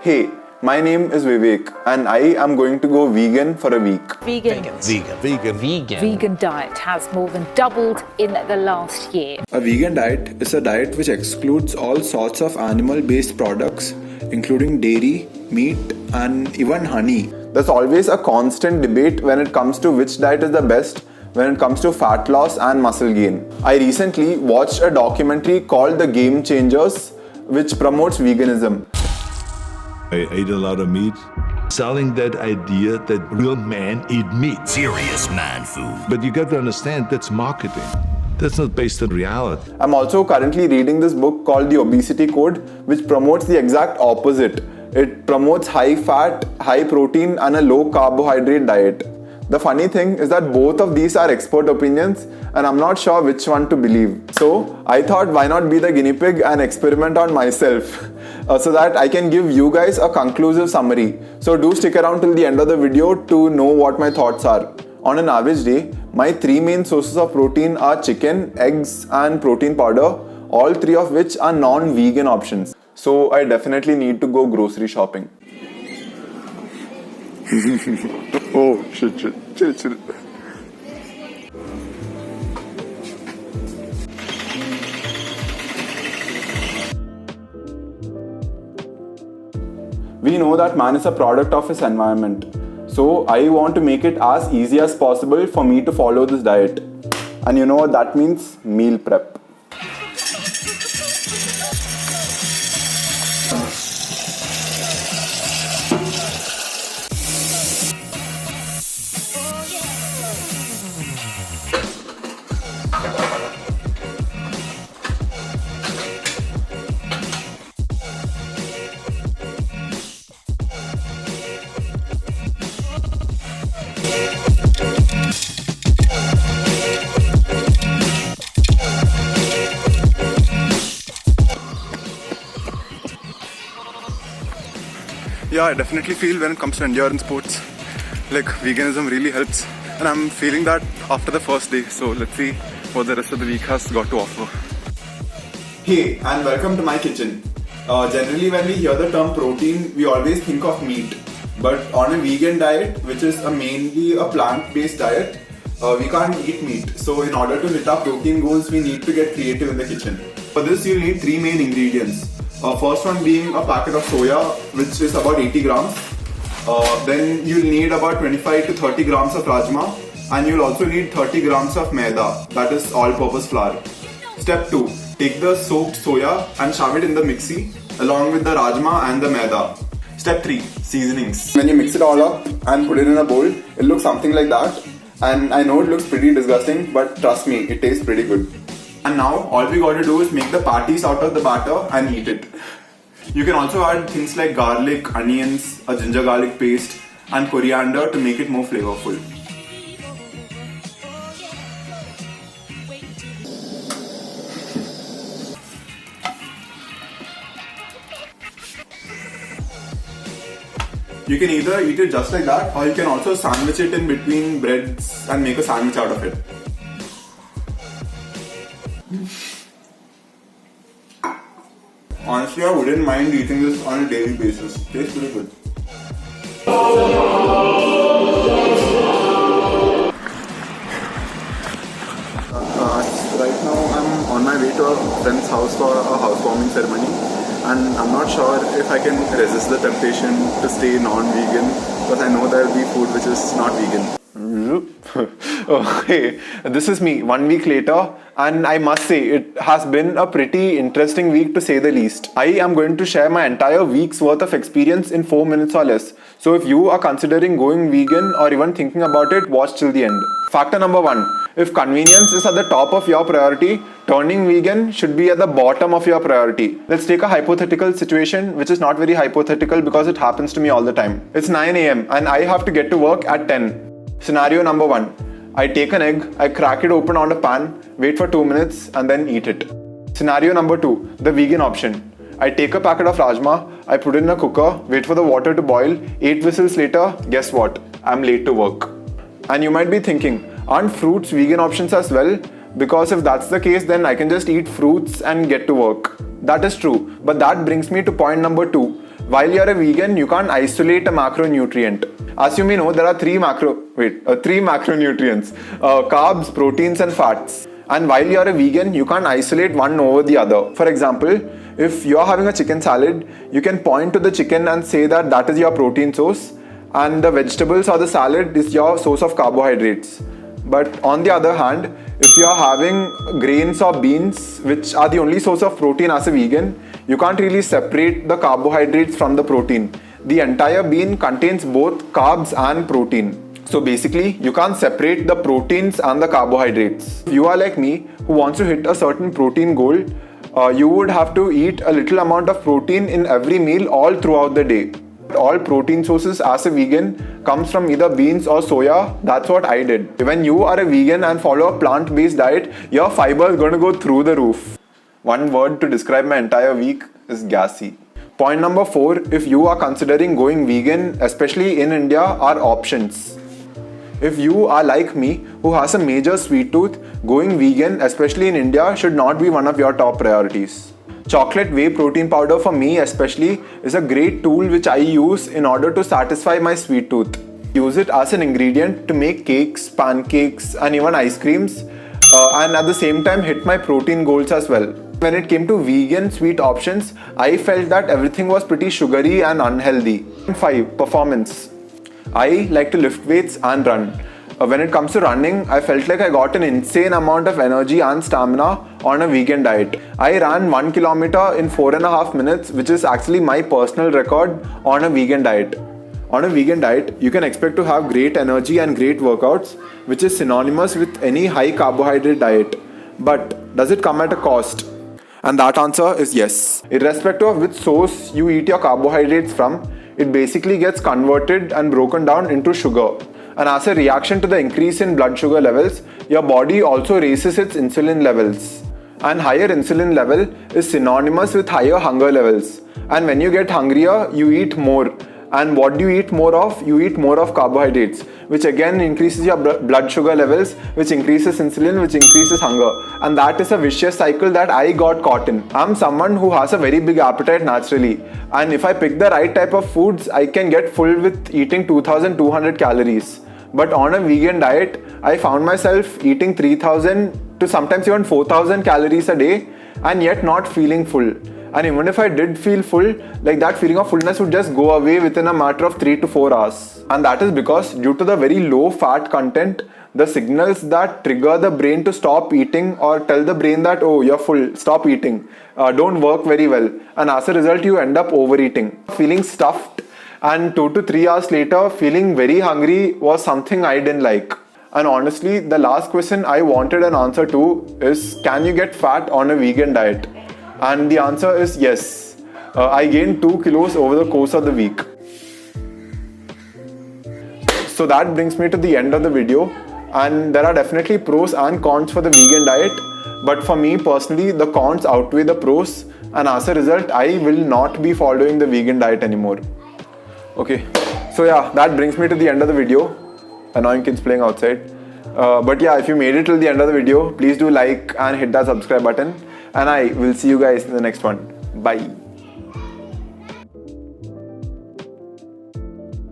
Hey, my name is Vivek and I am going to go vegan for a week. Vegan diet has more than doubled in the last year. A vegan diet is a diet which excludes all sorts of animal-based products, including dairy, meat, and even honey. There's always a constant debate when it comes to which diet is the best when it comes to fat loss and muscle gain. I recently watched a documentary called The Game Changers, which promotes veganism. I ate a lot of meat. Selling that idea that real men eat meat. Serious man food. But you got to understand, that's marketing. That's not based on reality. I'm also currently reading this book called The Obesity Code, which promotes the exact opposite. It promotes high fat, high protein, and a low carbohydrate diet. The funny thing is that both of these are expert opinions and I'm not sure which one to believe. So I thought, why not be the guinea pig and experiment on myself so that I can give you guys a conclusive summary. So do stick around till the end of the video to know what my thoughts are. On an average day, my three main sources of protein are chicken, eggs and protein powder, all three of which are non-vegan options. So I definitely need to go grocery shopping. Oh shit. We know that man is a product of his environment. So I want to make it as easy as possible for me to follow this diet. And you know what that means? Meal prep. Yeah, I definitely feel when it comes to endurance sports, like veganism really helps, and I'm feeling that after the first day. So let's see what the rest of the week has got to offer. Hey, and welcome to my kitchen. Generally when we hear the term protein, we always think of meat. But on a vegan diet, which is mainly a plant-based diet, we can't eat meat. So in order to hit our protein goals, we need to get creative in the kitchen. For this, you'll need three main ingredients. First one being a packet of soya, which is about 80 grams. Then you'll need about 25 to 30 grams of rajma, and you'll also need 30 grams of maida, that is all-purpose flour. Step 2. Take the soaked soya and shove it in the mixie along with the rajma and the maida. Step 3. Seasonings. When you mix it all up and put it in a bowl, it looks something like that. And I know it looks pretty disgusting, but trust me, it tastes pretty good. And now all we gotta do is make the patties out of the batter and eat it. You can also add things like garlic, onions, a ginger garlic paste and coriander to make it more flavorful. You can either eat it just like that, or you can also sandwich it in between breads and make a sandwich out of it. Honestly, I wouldn't mind eating this on a daily basis. Tastes pretty good. Right now I'm on my way to a friend's house for a housewarming ceremony, and I'm not sure if I can resist the temptation to stay non-vegan because I know there will be food which is not vegan. Okay, this is me 1 week later, and I must say it has been a pretty interesting week to say the least. I am going to share my entire week's worth of experience in 4 minutes or less. So if you are considering going vegan or even thinking about it, watch till the end. Factor number 1. If convenience is at the top of your priority, turning vegan should be at the bottom of your priority. Let's take a hypothetical situation which is not very hypothetical because it happens to me all the time. It's 9 AM and I have to get to work at 10. Scenario number 1. I take an egg, I crack it open on a pan, wait for 2 minutes and then eat it. Scenario number 2. The vegan option. I take a packet of rajma, I put it in a cooker, wait for the water to boil, 8 whistles later, guess what? I'm late to work. And you might be thinking, aren't fruits vegan options as well? Because if that's the case, then I can just eat fruits and get to work. That is true, but that brings me to point number 2. While you're a vegan, you can't isolate a macronutrient. As you may know, there are three macronutrients: carbs, proteins, and fats. And while you're a vegan, you can't isolate one over the other. For example, if you're having a chicken salad, you can point to the chicken and say that that is your protein source, and the vegetables or the salad is your source of carbohydrates. But on the other hand, if you're having grains or beans, which are the only source of protein as a vegan, you can't really separate the carbohydrates from the protein. The entire bean contains both carbs and protein. So basically, you can't separate the proteins and the carbohydrates. If you are like me, who wants to hit a certain protein goal, you would have to eat a little amount of protein in every meal all throughout the day. All protein sources as a vegan comes from either beans or soya. That's what I did. When you are a vegan and follow a plant-based diet, your fiber is going to go through the roof. One word to describe my entire week is gassy. Point number 4, if you are considering going vegan, especially in India, are options. If you are like me, who has a major sweet tooth, going vegan, especially in India, should not be one of your top priorities. Chocolate whey protein powder for me especially is a great tool which I use in order to satisfy my sweet tooth. Use it as an ingredient to make cakes, pancakes, and even ice creams, and at the same time hit my protein goals as well. When it came to vegan sweet options, I felt that everything was pretty sugary and unhealthy. 5. Performance. I like to lift weights and run. When it comes to running, I felt like I got an insane amount of energy and stamina on a vegan diet. I ran 1 kilometer in 4.5 minutes, which is actually my personal record on a vegan diet. On a vegan diet, you can expect to have great energy and great workouts, which is synonymous with any high carbohydrate diet. But does it come at a cost? And that answer is yes. Irrespective of which source you eat your carbohydrates from, it basically gets converted and broken down into sugar. And as a reaction to the increase in blood sugar levels, your body also raises its insulin levels. And higher insulin level is synonymous with higher hunger levels. And when you get hungrier, you eat more. And what do you eat more of? You eat more of carbohydrates, which again increases your blood sugar levels, which increases insulin, which increases hunger. And that is a vicious cycle that I got caught in. I'm someone who has a very big appetite naturally. And if I pick the right type of foods, I can get full with eating 2200 calories. But on a vegan diet, I found myself eating 3000 to sometimes even 4000 calories a day and yet not feeling full. And even if I did feel full, like that feeling of fullness would just go away within a matter of 3 to 4 hours. And that is because due to the very low fat content, the signals that trigger the brain to stop eating or tell the brain that, oh, you're full, stop eating, don't work very well. And as a result, you end up overeating. Feeling stuffed and 2 to 3 hours later, feeling very hungry was something I didn't like. And honestly, the last question I wanted an answer to is, can you get fat on a vegan diet? And the answer is yes. I gained 2 kilos over the course of the week. So that brings me to the end of the video. And there are definitely pros and cons for the vegan diet. But for me personally, the cons outweigh the pros. And as a result, I will not be following the vegan diet anymore. Okay. So yeah, that brings me to the end of the video. Annoying kids playing outside. But yeah, if you made it till the end of the video, please do like and hit that subscribe button. And I will see you guys in the next one. Bye.